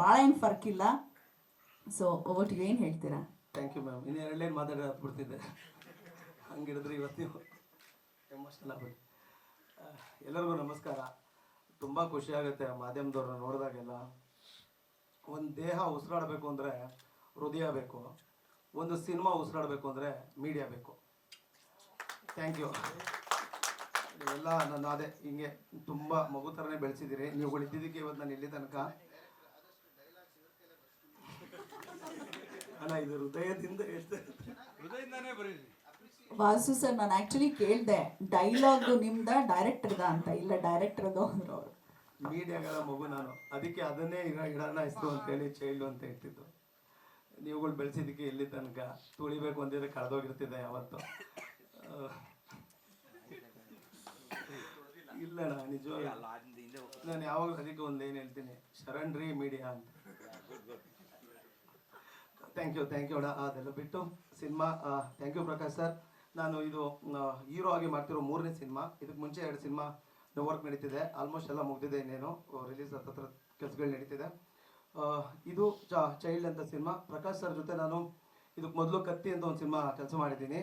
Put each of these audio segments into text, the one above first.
ಭಾಳ ಏನು ಫರ್ಕ್ ಇಲ್ಲ. ಸೊ ಒಟ್ಟು ಏನು ಹೇಳ್ತೀರಾ? Thank you ma'am. ಇನ್ನು ಎರಡೇನು ಮಾತಾಡಿ ಹತ್ಬಿಡ್ತಿದ್ದೆ, ಹಂಗಿಡಿದ್ರೆ ಇವತ್ತು ನೀವು ಎಮೋಷನಲ್ ಆಗ್ಬಿಟ್ಟು. ಎಲ್ಲರಿಗೂ ನಮಸ್ಕಾರ. ತುಂಬ ಖುಷಿ ಆಗುತ್ತೆ ಮಾಧ್ಯಮದವ್ರನ್ನ ನೋಡಿದಾಗೆಲ್ಲ. ಒಂದು ದೇಹ ಉಸಿರಾಡಬೇಕು ಅಂದರೆ ಹೃದಯ ಬೇಕು, ಒಂದು ಸಿನಿಮಾ ಉಸಿರಾಡಬೇಕು ಅಂದರೆ ಮೀಡಿಯಾ ಬೇಕು. Thank you. ಎಲ್ಲ ನಾನು ಅದೇ ಹಿಂಗೆ ತುಂಬ ಮಗು ಥರನೇ ಬೆಳೆಸಿದ್ದೀರಿ ನೀವುಗಳು ಇದ್ದಿದ್ದಕ್ಕೆ ಇವತ್ತು ನಾನು ಇಲ್ಲಿ ತನಕ. ಅಣ್ಣ ಇದು ಹೃದಯದಿಂದ ಹೃದಯದಿಂದಾನೇ ಬರೀರಿ. ವಾಸು ಸರ್, ನಾನು ಆ್ಯಕ್ಚುಲಿ ಕೇಳಿದೆ ಡೈಲಾಗ್ ನಿಮ್ದ ಡೈರೆಕ್ಟರ್ದ ಅಂತ. ಇಲ್ಲ, ಡೈರೆಕ್ಟರ್ದು ಅಂದರು ಅವರು. ಮೀಡಿಯಾಗಳ ಮಗು ನಾನು, ಅದಕ್ಕೆ ಅದನ್ನೇ ಇಡೋಣ ಹೆಸರು ಅಂತೇಳಿ ಚೈಲ್ಡು ಅಂತ ಇಟ್ಟಿದ್ದು. ನೀವುಗಳು ಬೆಳೆಸಿದ್ದಕ್ಕೆ ಇಲ್ಲಿ ತನಕ ತುಳಿಬೇಕು ಅಂತಿದ್ರೆ ಕಳೆದೋಗಿರ್ತಿದ್ದೆ ಯಾವತ್ತು. ಇಲ್ಲಣ್ಣ ನಿಜವಾಗ ನಾನು ಯಾವಾಗಲೂ ಅದಕ್ಕೆ ಒಂದು ಏನು ಹೇಳ್ತೀನಿ, ಶರಣ್ರಿ ಮೀಡಿಯಾ ಅಂತ. ಥ್ಯಾಂಕ್ ಯು ಅಣ್ಣ. ಅದೆಲ್ಲ ಬಿಟ್ಟು cinema, thank you Prakash sir. ನಾನು ಇದು ಹೀರೋ ಆಗಿ ಮಾಡ್ತಿರೋ 3ನೇ ಸಿನಿಮಾ. ಇದಕ್ಕೆ ಮುಂಚೆ 2 ಸಿನಿಮಾ ವರ್ಕ್ ನಡೀತಿದೆ, ಆಲ್ಮೋಸ್ಟ್ ಎಲ್ಲ ಮುಗ್ದಿದೆ. ಇನ್ನೇನು ರಿಲೀಸ್ ಹತ್ರ ಕೆಲಸಗಳು ನಡೀತಿದೆ. ಇದು ಚೈಲ್ಡ್ ಅಂತ ಸಿನಿಮಾ. ಪ್ರಕಾಶ್ ಸರ್ ಜೊತೆ ನಾನು ಇದಕ್ಕೆ ಮೊದಲು ಕತ್ತಿ ಅಂತ ಒಂದು ಸಿನಿಮಾ ಕೆಲಸ ಮಾಡಿದ್ದೀನಿ.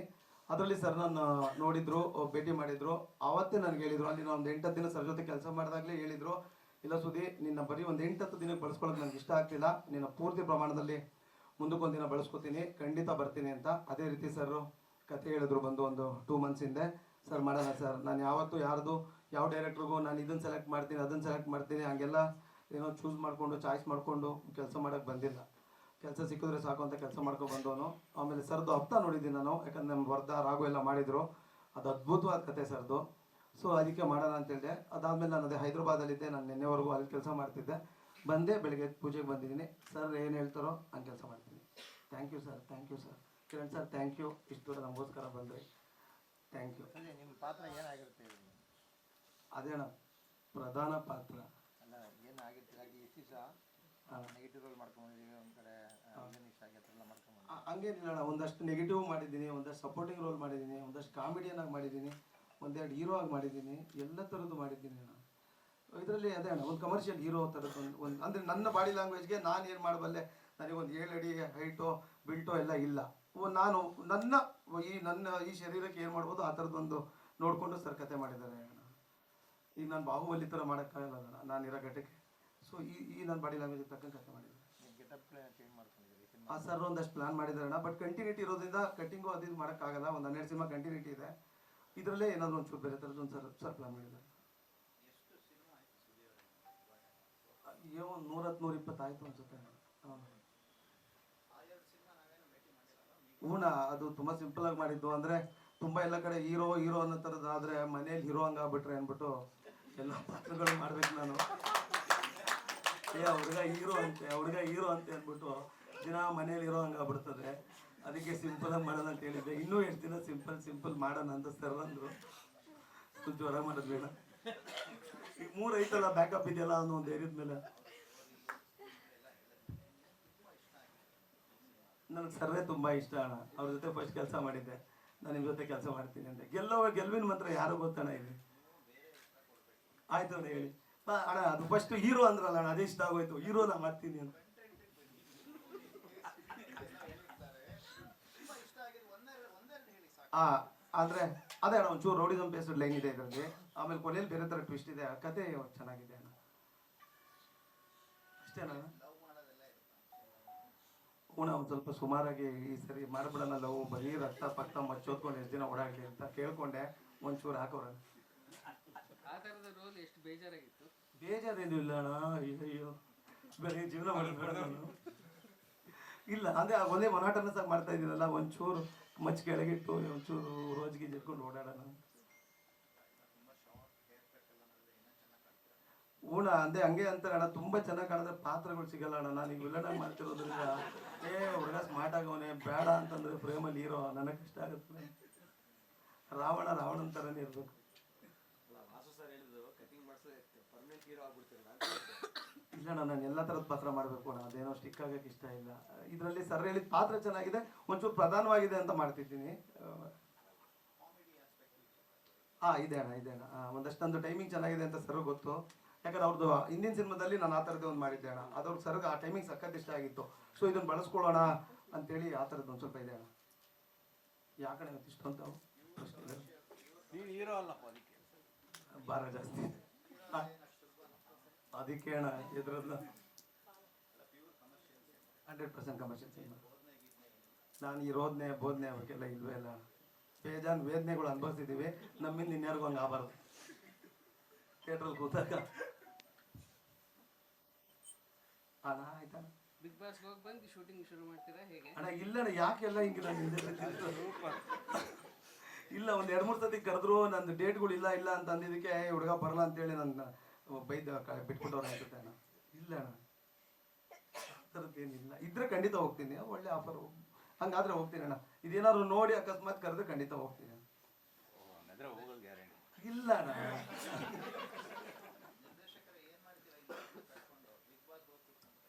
ಅದರಲ್ಲಿ ಸರ್ ನಾನು ನೋಡಿದ್ರು, ಭೇಟಿ ಮಾಡಿದ್ರು. ಆವತ್ತೇ ನನಗೆ ಹೇಳಿದರು, ಅಲ್ಲಿ ನಾನು ಒಂದು 8-10 ದಿನ ಸರ್ ಜೊತೆ ಕೆಲಸ ಮಾಡಿದಾಗಲೇ ಹೇಳಿದರು, ಇಲ್ಲ ಸುದಿ, ನಿನ್ನ ಬರೀ ಒಂದು 8-10 ದಿನಕ್ಕೆ ಬಳಸ್ಕೊಳ್ಳೋಕೆ ನನಗೆ ಇಷ್ಟ ಆಗ್ತಿಲ್ಲ, ನಿನ್ನ ಪೂರ್ತಿ ಪ್ರಮಾಣದಲ್ಲಿ ಮುಂದಕ್ಕೊಂದಿನ ಬಳಸ್ಕೊತೀನಿ, ಖಂಡಿತ ಬರ್ತೀನಿ ಅಂತ. ಅದೇ ರೀತಿ ಸರ್ ಕತೆ ಹೇಳಿದ್ರು ಬಂದು ಒಂದು 2 ಮಂತ್ಸ್ ಹಿಂದೆ. ಸರ್ ಮಾಡೋಣ ಸರ್, ನಾನು ಯಾವತ್ತೂ ಯಾವ ಡೈರೆಕ್ಟ್ರಿಗೂ ನಾನು ಇದನ್ನು ಸೆಲೆಕ್ಟ್ ಮಾಡ್ತೀನಿ ಅದನ್ನು ಸೆಲೆಕ್ಟ್ ಮಾಡ್ತೀನಿ ಹಂಗೆಲ್ಲ ಏನೋ ಚೂಸ್ ಮಾಡಿಕೊಂಡು ಚಾಯ್ಸ್ ಮಾಡಿಕೊಂಡು ಕೆಲಸ ಮಾಡೋಕ್ಕೆ ಬಂದಿಲ್ಲ. ಕೆಲಸ ಸಿಕ್ಕಿದ್ರೆ ಸಾಕು ಅಂತ ಕೆಲಸ ಮಾಡ್ಕೊಂಡು ಬಂದವನು. ಆಮೇಲೆ ಸರ್ದು ಹಪ್ತ ನೋಡಿದ್ದೀನಿ ನಾನು, ಯಾಕಂದ್ರೆ ನಮ್ಮ ವರ್ಧ ರಾಘು ಎಲ್ಲ ಮಾಡಿದರು. ಅದು ಅದ್ಭುತವಾದ ಕತೆ ಸರ್ದು. ಸೊ ಅದಕ್ಕೆ ಮಾಡೋಣ ಅಂತೇಳಿದೆ. ಅದಾದಮೇಲೆ ನಾನು ಅದೇ ಹೈದ್ರಾಬಾದಲ್ಲಿದ್ದೆ, ನಾನು ನಿನ್ನೆವರೆಗೂ ಅಲ್ಲಿ ಕೆಲಸ ಮಾಡ್ತಿದ್ದೆ. ಬಂದೆ, ಬೆಳಗ್ಗೆ ಪೂಜೆಗೆ ಬಂದಿದ್ದೀನಿ. ಸರ್ ಏನು ಹೇಳ್ತಾರೋ ಹಂಗೆ ಕೆಲಸ ಮಾಡ್ತೀನಿ. Thank you sir. Kiran sir thank you, ಇಷ್ಟು ದೂರ ನಮಗೋಸ್ಕರ ಬಂದ್ರಿ. Thank you. ನಿಮ್ಮ ಪಾತ್ರ ಏನಾಗಿರುತ್ತೆ? ಅದೇ ಅಣ್ಣ, ಪ್ರಧಾನ ಪಾತ್ರ. ಅಲ್ಲ, ಏನಾಗಿರ್ತೀರ? ಎಷ್ಟು ದಿವಸ ನೆಗೆಟಿವ್ ರೋಲ್ ಮಾಡ್ಕೊಂಡಿದ್ದೀವಿ, ಒಂದು ಕಡೆ ಇಷ್ಟ ಆಗತ್ತೆ ಎಲ್ಲ ಮಾಡ್ಕೊಂಡು. ಹಂಗೇನಿಲ್ಲ ಅಣ್ಣ, ಒಂದಷ್ಟು ನೆಗೆಟಿವ್ ಮಾಡಿದ್ದೀನಿ, ಒಂದಷ್ಟು ಸಪೋರ್ಟಿಂಗ್ ರೋಲ್ ಮಾಡಿದ್ದೀನಿ, ಒಂದಷ್ಟು ಕಾಮಿಡಿಯನ್ ಆಗಿ ಮಾಡಿದ್ದೀನಿ, ಒಂದೆರಡು ಹೀರೋ ಆಗಿ ಮಾಡಿದ್ದೀನಿ, ಎಲ್ಲ ಥರದ್ದು ಮಾಡಿದ್ದೀನಿ ಅಣ್ಣ. ಇದರಲ್ಲಿ ಅದೇ ಅಣ್ಣ, ಒಂದು ಕಮರ್ಷಿಯಲ್ ಹೀರೋ ಥರದ್ದು ಒಂದು ಅಂದರೆ ನನ್ನ ಬಾಡಿ ಲ್ಯಾಂಗ್ವೇಜ್ಗೆ ನಾನು ಏನು ಮಾಡಬಲ್ಲೆ. ನನಗೊಂದು 7 ಅಡಿ ಹೈಟೋ ಬಿಲ್ಟೋ ಎಲ್ಲ ಇಲ್ಲ. ನಾನು ನನ್ನ ಈ ಶರೀರಕ್ಕೆ ಏನು ಮಾಡ್ಬೋದು ಆ ಥರದ್ದೊಂದು ನೋಡಿಕೊಂಡು ಸರ್ ಕತೆ ಮಾಡಿದ್ದಾರೆ ಅಣ್ಣ. ಈಗ ನಾನು ಬಾಹುಬಲಿ ಥರ ಮಾಡೋಕ್ಕಾಗಲ್ಲ ಅಣ್ಣ ನಾನಿರೋ ಘಟಕ್ಕೆ. ಸೊ ಈ ನನ್ನ ಬಾಡಿ ಲ್ಯಾಂಗ್ವೇಜ್ ತಕ್ಕಂಗೆ ಕತೆ ಮಾಡಿದ್ದಾರೆ. ಸರ್ ಒಂದಷ್ಟು ಪ್ಲಾನ್ ಮಾಡಿದ್ದಾರೆ ಅಣ್ಣ. ಬಟ್ ಕಂಟಿನ್ಯೂಟಿ ಇರೋದ್ರಿಂದ ಕಟ್ಟಿಂಗು ಅದು ಇದು ಮಾಡೋಕ್ಕಾಗಲ್ಲ. ಒಂದು 12 ಸಿನಿಮಾ ಕಂಟಿನ್ಯೂಟಿ ಇದೆ. ಇದರಲ್ಲೇ ಏನಾದರೂ ಒಂಚೂರು ಬೇರೆ ಥರದ್ದು ಒಂದು ಸರ್ ಪ್ಲಾನ್ ಮಾಡಿದ್ದಾರೆ. ಅಯ್ಯೋ, 100-120 ಆಯಿತು ಅನ್ಸುತ್ತೆ. ಹೂಣ, ಅದು ತುಂಬ ಸಿಂಪಲಾಗಿ ಮಾಡಿದ್ದು. ಅಂದರೆ ತುಂಬ ಎಲ್ಲ ಕಡೆ ಹೀರೋ ಅನ್ನೋ ಥರದ್ದು ಆದರೆ ಮನೇಲಿ ಹೀರೋ ಹಂಗಾಗ್ಬಿಟ್ರೆ ಅಂದ್ಬಿಟ್ಟು ಎಲ್ಲ ಪಾತ್ರಗಳು ಮಾಡ್ಬೇಕು ನಾನು. ಹುಡುಗ ಹೀರೋ ಅಂತೆ ಅಂದ್ಬಿಟ್ಟು ದಿನ ಮನೇಲಿ ಹೀರೋ ಹಂಗಾಗ್ಬಿಡ್ತದೆ. ಅದಕ್ಕೆ ಸಿಂಪಲಾಗಿ ಮಾಡೋಣ ಅಂತ ಹೇಳಿದ್ದೆ. ಇನ್ನೂ ಎಷ್ಟು ದಿನ ಸಿಂಪಲ್ ಮಾಡೋಣ ಅಂತ ಸರ್ ಅಂದರು. ಜ್ವರ ಮಾಡೋದು ಬೇಡ, ಈಗ 3 ಐತಲ್ಲ, ಬ್ಯಾಕಪ್ ಇದೆಯಲ್ಲ ಅನ್ನೋ ಒಂದು ಧೈರ್ಯದ ಮೇಲೆ. ನನಗೆ ಸರ್ವೇ ತುಂಬ ಇಷ್ಟ ಅಣ್ಣ. ಅವ್ರ ಜೊತೆ ಫಸ್ಟ್ ಕೆಲಸ ಮಾಡಿದ್ದೆ. ನಾನು ನಿಮ್ಮ ಜೊತೆ ಕೆಲಸ ಮಾಡ್ತೀನಿ ಅಂತ. ಗೆಲುವಿನ ಮಂತ್ರ ಯಾರು ಗೊತ್ತಣ್ಣ ಇದು? ಆಯ್ತು ಅಣ್ಣ ಹೇಳಿ ಅಣ್ಣ. ಅದು ಫಸ್ಟ್ ಹೀರೋ ಅಂದ್ರಲ್ಲ ಅಣ್ಣ, ಅದೇ ಇಷ್ಟ ಆಗೋಯ್ತು. ಹೀರೋನ ಮಾಡ್ತೀನಿ ಅಂತ. ಅಂದರೆ ಅದೇ ಅಣ್ಣ, ಒಂಚೂರು ರೌಡಿಸಮ್ ಬೇಸ್ಡ್ ಲೈನ್ ಇದೆ ಇದರಲ್ಲಿ. ಆಮೇಲೆ ಕೊನೆಯಲ್ಲಿ ಬೇರೆ ಥರ ಟ್ವಿಸ್ಟ್ ಇದೆ. ಕತೆ ಚೆನ್ನಾಗಿದೆ ಅಣ್ಣ. ಅಷ್ಟೇನಣ್ಣ? ಹೂಣ, ಒಂದು ಸ್ವಲ್ಪ ಸುಮಾರಾಗಿ ಈ ಸರಿ ಮಾಡಿಬಿಡೋಣ ಲವ್. ಬರೀ ರಕ್ತ ಪಕ್ತ ಮಚ್ಚೋದ್ಕೊಂಡು ಎಷ್ಟು ದಿನ ಓಡಾಗಲಿ ಅಂತ ಕೇಳ್ಕೊಂಡೆ. ಒಂಚೂರು ಹಾಕೋರ. ಬೇಜಾರೇನು ಇಲ್ಲ ಅಣ್ಣ. ಅಯ್ಯೋ, ಬರೀ ಜೀವನ ಮಾಡಬೇಡ ನಾನು. ಇಲ್ಲ ಅಂದರೆ ಒಂದೇ ಮೊನಾಟನಸ್ ಆಗಿ ಮಾಡ್ತಾ ಇದ್ದೀನಲ್ಲ, ಒಂಚೂರು ಮಚ್ಚ ಕೆಳಗಿಟ್ಟು ಒಂಚೂರು ರೋಜ್ಗೆ ಜಟ್ಕೊಂಡು ಓಡಾಡೋಣ. ಹೂಣ, ಅಂದೆ ಹಂಗೆ ಅಂತಾರೆ ಅಣ್ಣ. ತುಂಬ ಚೆನ್ನಾಗಿ ಕಾಣಿದ್ರೆ ಪಾತ್ರಗಳು ಸಿಗಲ್ಲ ಅಣ್ಣ. ನಾನು ಈಗ ವಿಲನಾಗಿ ಮಾಡ್ತಿರೋದ್ರಿಂದ ಹುಡುಗ ಸ್ಮಾರ್ಟ್ ಆಗವನೇ, ಬೇಡ ಅಂತಂದ್ರೆ ಫ್ರೇಮಲ್ಲಿ ಹೀರೋ ನನಗೆ ಕಷ್ಟ ಆಗುತ್ತೆ. ರಾವಣನ ಥರನೇ ಇರಬೇಕು. ಇಲ್ಲ ಅಣ್ಣ, ನಾನು ಎಲ್ಲ ಥರದ ಪಾತ್ರ ಮಾಡಬೇಕು ಅಣ್ಣ. ಅದೇನೋ ಸ್ಟಿಕ್ ಆಗೋಕ್ಕೆ ಇಷ್ಟ ಇಲ್ಲ. ಇದರಲ್ಲಿ ಸರ್ ಹೇಳಿದ ಪಾತ್ರ ಚೆನ್ನಾಗಿದೆ, ಒಂಚೂರು ಪ್ರಧಾನವಾಗಿದೆ ಅಂತ ಮಾಡ್ತಿದ್ದೀನಿ. ಇದೆ ಅಣ್ಣ. ಒಂದಷ್ಟೊಂದು ಟೈಮಿಂಗ್ ಚೆನ್ನಾಗಿದೆ ಅಂತ ಸರ್ ಗೊತ್ತು. ಯಾಕಂದ್ರೆ ಅವ್ರದ್ದು ಹಿಂದಿನ ಸಿನಿಮಾದಲ್ಲಿ ನಾನು ಆ ಥರದ್ದೇ ಒಂದು ಮಾಡಿದ್ದೆ ಅಣ್ಣ, ಅದವ್ರ ಸರ್ಗೆ ಆ ಟೈಮಿಂಗ್ ಸಖತ್ ಇಷ್ಟ ಆಗಿತ್ತು. ಸೊ ಇದನ್ನು ಬಳಸ್ಕೊಳ್ಳೋಣ ಅಂತೇಳಿ ಆ ಥರದ್ದು ಒಂದು ಸ್ವಲ್ಪ ಇದೆ ಅಣ್ಣ. ಯಾಕಡೆ ಇಷ್ಟು ಅಂತ ನೀನು ಹೀರೋ ಅಲ್ಲಪ್ಪ ಅದಕ್ಕೆ ಭಾರ ಜಾಸ್ತಿ ಆ, ಅದಕ್ಕೆ ಅಣ್ಣ ಇದ್ರದ್ದು 100% ಕಮರ್ಷಿಯಲ್ ಸಿನಿಮಾ. ನಾನು ಈ ರೋದನೆ ಬೋಧನೆ ಅವಕ್ಕೆಲ್ಲ ಇಲ್ವೇ ಇಲ್ಲ. ಬೇಜಾನ್ ವೇದನೆಗಳು ಅನುಭವಿಸಿದ್ದೀವಿ, ನಮ್ಮಿಂದ ಇನ್ಯಾರಿಗೂ ಹಂಗೆ ಆಗಬಾರ್ದು. ಥಿಯೇಟ್ರಲ್ಲಿ ಕೂತಾಗ ಅಣ್ಣ ಆಯ್ತಾ ಬಿಗ್ ಬಾಸ್ ಹೋಗಿ ಬಂದು ಶೂಟಿಂಗ್ ಶುರು ಮಾಡ್ತೀರಾ ಹೇಗೆ? ಅಣ್ಣ ಇಲ್ಲಣ್ಣ, ಯಾಕೆಲ್ಲ ಹಿಂಗೆ ನಾನು ಹಿಂದೆ ಇಲ್ಲ ಒಂದು 2-3 ಸತಿ ಕರೆದ್ರು, ನಂದು ಡೇಟ್ಗಳು ಇಲ್ಲ ಇಲ್ಲ ಅಂತ ಅಂದಿದ್ದಕ್ಕೆ ಹುಡುಗ ಬರಲ್ಲ ಅಂತೇಳಿ ನನ್ನ ಬೈದ ಬಿಟ್ಬಿಟ್ಟವ್ರು ಅನ್ಸುತ್ತೆ ಅಣ್ಣ. ಇಲ್ಲ ಅಣ್ಣ, ಥರದ್ದೇನಿಲ್ಲ. ಇದ್ರೆ ಖಂಡಿತ ಹೋಗ್ತೀನಿ, ಒಳ್ಳೆ ಆಫರ್ ಹಂಗಾದ್ರೆ ಹೋಗ್ತೀನಿ ಅಣ್ಣ. ಇದೇನಾದ್ರು ನೋಡಿ ಅಕಸ್ಮಾತ್ ಕರೆದ್ರೆ ಖಂಡಿತ ಹೋಗ್ತೀನಿ. ಹೋಗೋದು ಗ್ಯಾರಂಟಿ ಇಲ್ಲ ಅಣ್ಣ